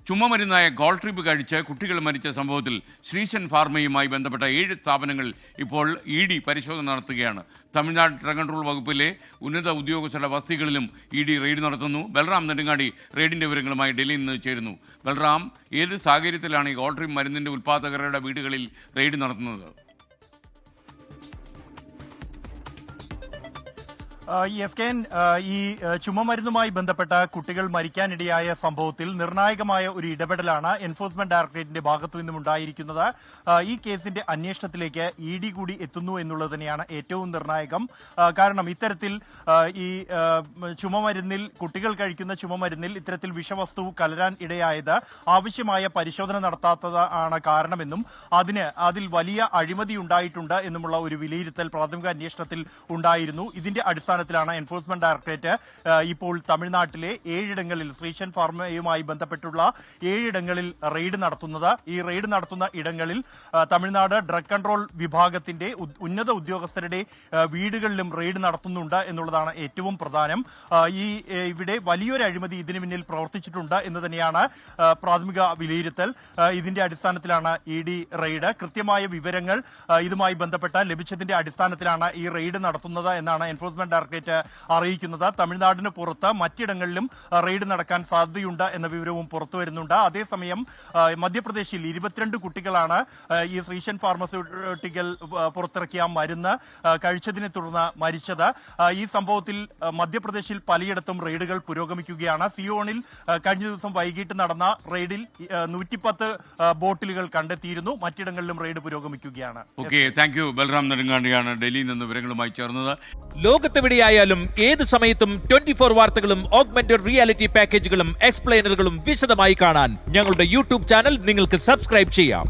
ചുമമരുന്നായ ഗോൾട്രിപ്പ് കഴിച്ച് കുട്ടികൾ മരിച്ച സംഭവത്തിൽ ശ്രീശൻ ഫാർമയുമായി ബന്ധപ്പെട്ട 7 സ്ഥാപനങ്ങൾ ഇപ്പോൾ ED പരിശോധന നടത്തുകയാണ്. തമിഴ്നാട് ഡ്രഗ് കൺട്രോൾ വകുപ്പിലെ ഉന്നത ഉദ്യോഗസ്ഥരുടെ വസതികളിലും ED റെയ്ഡ് നടത്തുന്നു. ബൽറാം നെടുങ്ങാടി റെയ്ഡിൻ്റെ വിവരങ്ങളുമായി ഡൽഹിയിൽ നിന്ന് ചേരുന്നു. ബൽറാം, ഏത് സാഹചര്യത്തിലാണ് ഈ ഗോൾട്രിപ്പ് മരുന്നിൻ്റെ ഉൽപ്പാദകരുടെ വീടുകളിൽ റെയ്ഡ് നടത്തുന്നത്? ഈ ചുമമരുന്നുമായി ബന്ധപ്പെട്ട കുട്ടികൾ മരിക്കാനിടയായ സംഭവത്തിൽ നിർണായകമായ ഒരു ഇടപെടലാണ് എൻഫോഴ്സ്മെന്റ് ഡയറക്ടറേറ്റിന്റെ ഭാഗത്തു നിന്നും ഉണ്ടായിരിക്കുന്നത്. ഈ കേസിന്റെ അന്വേഷണത്തിലേക്ക് ED കൂടി എത്തുന്നു എന്നുള്ളത് തന്നെയാണ് ഏറ്റവും നിർണായകം. കാരണം ഇത്തരത്തിൽ ഈ ചുമമരുന്നിൽ, കുട്ടികൾ കഴിക്കുന്ന ചുമമരുന്നിൽ ഇത്തരത്തിൽ വിഷവസ്തു കലരാൻ ഇടയായത് ആവശ്യമായ പരിശോധന നടത്താത്തതാണ് കാരണമെന്നും അതിൽ വലിയ അഴിമതി ഉണ്ടായിട്ടുണ്ട് എന്നുമുള്ള ഒരു വിലയിരുത്തൽ പ്രാഥമിക അന്വേഷണത്തിൽ ഉണ്ടായിരുന്നു. ഇതിന്റെ അടിസ്ഥാനത്തിലാണ് എൻഫോഴ്സ്മെന്റ് ഡയറക്ടറേറ്റ് ഇപ്പോൾ തമിഴ്നാട്ടിലെ 7 ഇടങ്ങളിൽ ശ്രീശൻ ഫാർമയുമായി ബന്ധപ്പെട്ടുള്ള 7 ഇടങ്ങളിൽ റെയ്ഡ് നടത്തുന്നത്. ഈ റെയ്ഡ് നടത്തുന്ന ഇടങ്ങളിൽ തമിഴ്നാട് ഡ്രഗ് കൺട്രോൾ വിഭാഗത്തിന്റെ ഉന്നത ഉദ്യോഗസ്ഥരുടെ വീടുകളിലും റെയ്ഡ് നടത്തുന്നുണ്ട് എന്നുള്ളതാണ് ഏറ്റവും പ്രധാനം. ഇവിടെ വലിയൊരു അഴിമതി ഇതിനു പിന്നിൽ പ്രവർത്തിച്ചിട്ടുണ്ട് എന്ന് തന്നെയാണ് പ്രാഥമിക വിലയിരുത്തൽ. ഇതിന്റെ അടിസ്ഥാനത്തിലാണ് ED റെയ്ഡ്. കൃത്യമായ വിവരങ്ങൾ ഇതുമായി ബന്ധപ്പെട്ട് ലഭിച്ചതിന്റെ അടിസ്ഥാനത്തിലാണ് ഈ റെയ്ഡ് നടത്തുന്നത് എന്നാണ് എൻഫോഴ്സ്മെന്റ് ഡയറക്ടറേറ്റ് അറിയിക്കുന്നത്. തമിഴ്നാടിന് പുറത്ത് മറ്റിടങ്ങളിലും റെയ്ഡ് നടക്കാൻ സാധ്യതയുണ്ട് എന്ന വിവരവും പുറത്തു വരുന്നുണ്ട്. അതേസമയം മധ്യപ്രദേശിൽ 22 കുട്ടികളാണ് ഈ ശ്രീശൻ ഫാർമസ്യൂട്ടിക്കൽ പുറത്തിറക്കിയ മരുന്ന് കഴിച്ചതിനെ തുടർന്ന് മരിച്ചത്. ഈ സംഭവത്തിൽ മധ്യപ്രദേശിൽ പലയിടത്തും റെയ്ഡുകൾ പുരോഗമിക്കുകയാണ്. സിയോണിൽ കഴിഞ്ഞ ദിവസം വൈകിട്ട് നടന്ന റെയ്ഡിൽ 110 ബോട്ടിലുകൾ കണ്ടെത്തിയിരുന്നു. മറ്റിടങ്ങളിലും റെയ്ഡ് പുരോഗമിക്കുകയാണ്. Thank you. ബൽറാം നെടുങ്ങാടിയാണ് ഡൽഹിയിൽ നിന്ന് വിവരങ്ങളുമായി ചേർന്നത്. ലോകത്തെവിടെയായാലും ഏത് സമയത്തും 24 വാർത്തകളും ഓഗ്മെന്റഡ് റിയാലിറ്റി പാക്കേജുകളും എക്സ്പ്ലെയിനറുകളും വിശദമായി കാണാൻ ഞങ്ങളുടെ യൂട്യൂബ് ചാനൽ നിങ്ങൾക്ക് സബ്സ്ക്രൈബ് ചെയ്യാം.